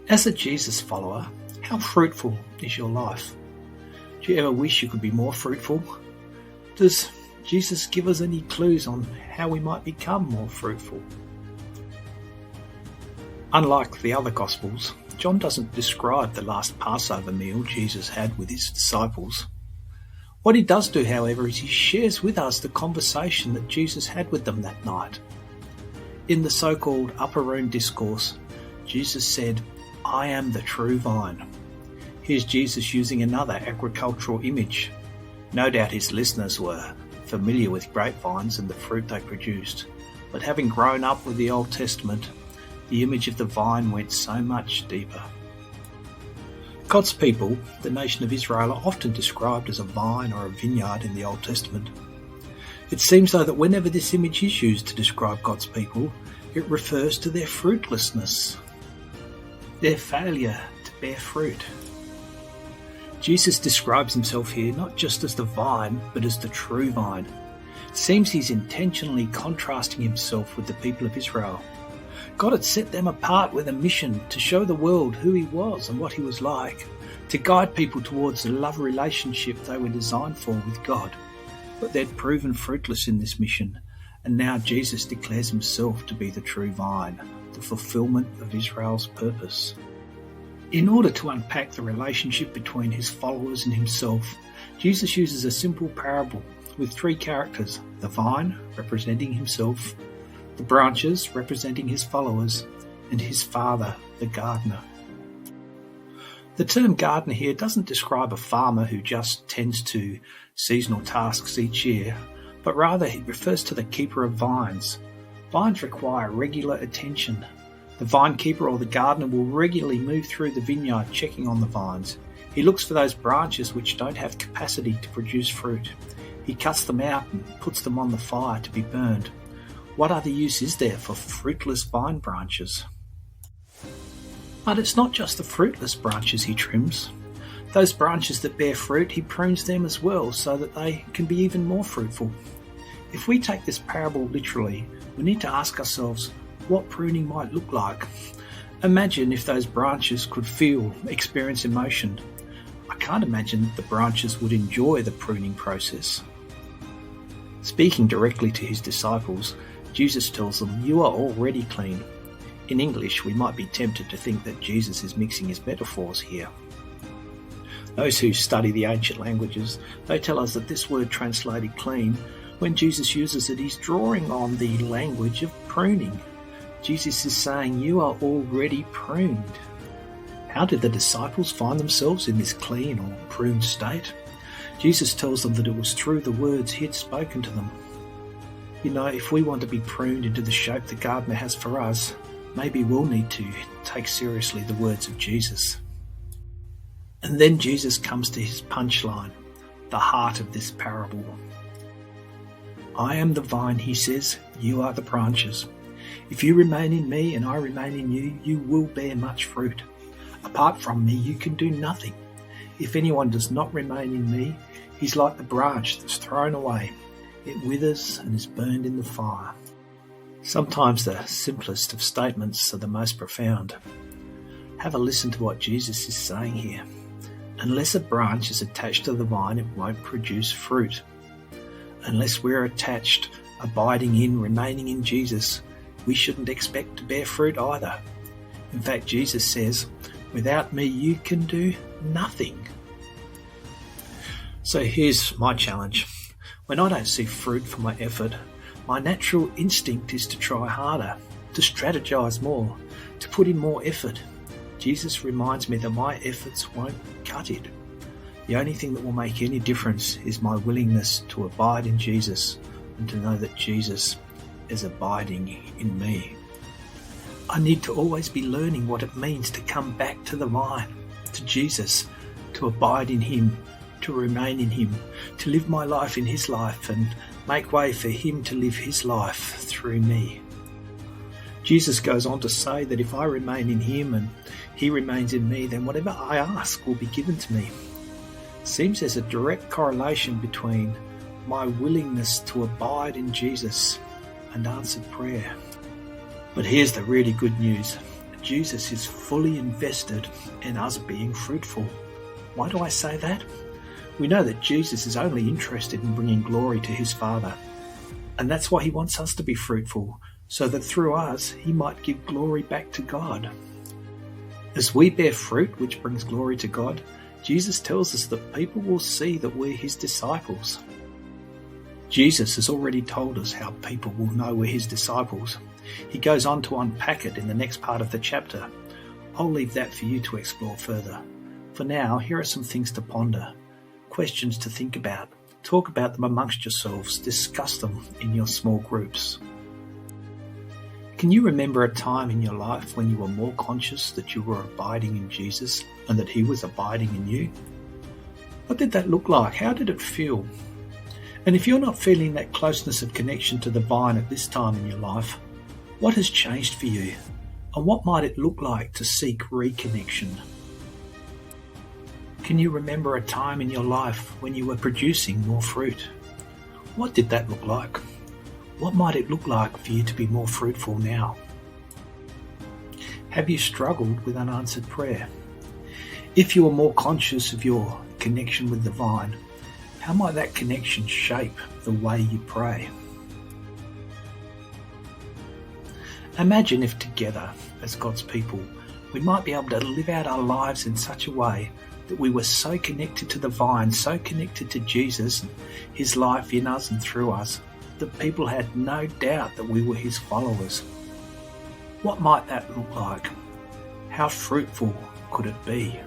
As a Jesus follower, how fruitful is your life? Do you ever wish you could be more fruitful? Does Jesus give us any clues on how we might become more fruitful? Unlike the other Gospels, John doesn't describe the last Passover meal Jesus had with his disciples. What he does do, however, is he shares with us the conversation that Jesus had with them that night. In the so-called Upper Room Discourse, Jesus said, "I am the true vine." Here's Jesus using another agricultural image. No doubt his listeners were familiar with grapevines and the fruit they produced, but having grown up with the Old Testament, the image of the vine went so much deeper. God's people, the nation of Israel, are often described as a vine or a vineyard in the Old Testament. It seems though that whenever this image is used to describe God's people, it refers to their fruitlessness, their failure to bear fruit. Jesus describes himself here not just as the vine, but as the true vine. It seems he's intentionally contrasting himself with the people of Israel. God had set them apart with a mission to show the world who he was and what he was like, to guide people towards the love relationship they were designed for with God. But they'd proven fruitless in this mission, and now Jesus declares himself to be the true vine, the fulfillment of Israel's purpose. In order to unpack the relationship between his followers and himself, Jesus uses a simple parable with three characters: the vine, representing himself, the branches, representing his followers, and his father, the gardener. The term gardener here doesn't describe a farmer who just tends to seasonal tasks each year, but rather it refers to the keeper of vines. Vines require regular attention. The vine keeper or the gardener will regularly move through the vineyard checking on the vines. He looks for those branches which don't have capacity to produce fruit. He cuts them out and puts them on the fire to be burned. What other use is there for fruitless vine branches? But it's not just the fruitless branches he trims. Those branches that bear fruit, he prunes them as well so that they can be even more fruitful. If we take this parable literally, we need to ask ourselves what pruning might look like. Imagine if those branches could feel, experience emotion. I can't imagine that the branches would enjoy the pruning process. Speaking directly to his disciples, Jesus tells them, "You are already clean." In English, we might be tempted to think that Jesus is mixing his metaphors here. Those who study the ancient languages, they tell us that this word translated clean, when Jesus uses it, he's drawing on the language of pruning. Jesus is saying, "You are already pruned." How did the disciples find themselves in this clean or pruned state? Jesus tells them that it was through the words he had spoken to them. You know, if we want to be pruned into the shape the gardener has for us, maybe we'll need to take seriously the words of Jesus. And then Jesus comes to his punchline, the heart of this parable. "I am the vine," he says, "you are the branches. If you remain in me and I remain in you, you will bear much fruit. Apart from me, you can do nothing. If anyone does not remain in me, he's like the branch that's thrown away. It withers and is burned in the fire." Sometimes the simplest of statements are the most profound. Have a listen to what Jesus is saying here. Unless a branch is attached to the vine, it won't produce fruit. Unless we're attached, abiding in, remaining in Jesus, we shouldn't expect to bear fruit either. In fact, Jesus says, "Without me, you can do nothing." So here's my challenge. When I don't see fruit for my effort, my natural instinct is to try harder, to strategize more, to put in more effort. Jesus reminds me that my efforts won't cut it. The only thing that will make any difference is my willingness to abide in Jesus and to know that Jesus is abiding in me. I need to always be learning what it means to come back to the vine, to Jesus, to abide in him, to remain in him, to live my life in his life and make way for him to live his life through me. Jesus goes on to say that if I remain in him and he remains in me, then whatever I ask will be given to me. Seems there's a direct correlation between my willingness to abide in Jesus and answered prayer. But here's the really good news. Jesus is fully invested in us being fruitful. Why do I say that? We know that Jesus is only interested in bringing glory to his Father. And that's why he wants us to be fruitful, so that through us he might give glory back to God. As we bear fruit which brings glory to God, Jesus tells us that people will see that we're his disciples. Jesus has already told us how people will know we're his disciples. He goes on to unpack it in the next part of the chapter. I'll leave that for you to explore further. For now, here are some things to ponder, questions to think about. Talk about them amongst yourselves, discuss them in your small groups. Can you remember a time in your life when you were more conscious that you were abiding in Jesus and that he was abiding in you? What did that look like? How did it feel? And if you're not feeling that closeness of connection to the vine at this time in your life, what has changed for you? And what might it look like to seek reconnection? Can you remember a time in your life when you were producing more fruit? What did that look like? What might it look like for you to be more fruitful now? Have you struggled with unanswered prayer? If you are more conscious of your connection with the vine, how might that connection shape the way you pray? Imagine if together, as God's people, we might be able to live out our lives in such a way that we were so connected to the vine, so connected to Jesus and his life in us and through us, that people had no doubt that we were his followers. What might that look like? How fruitful could it be?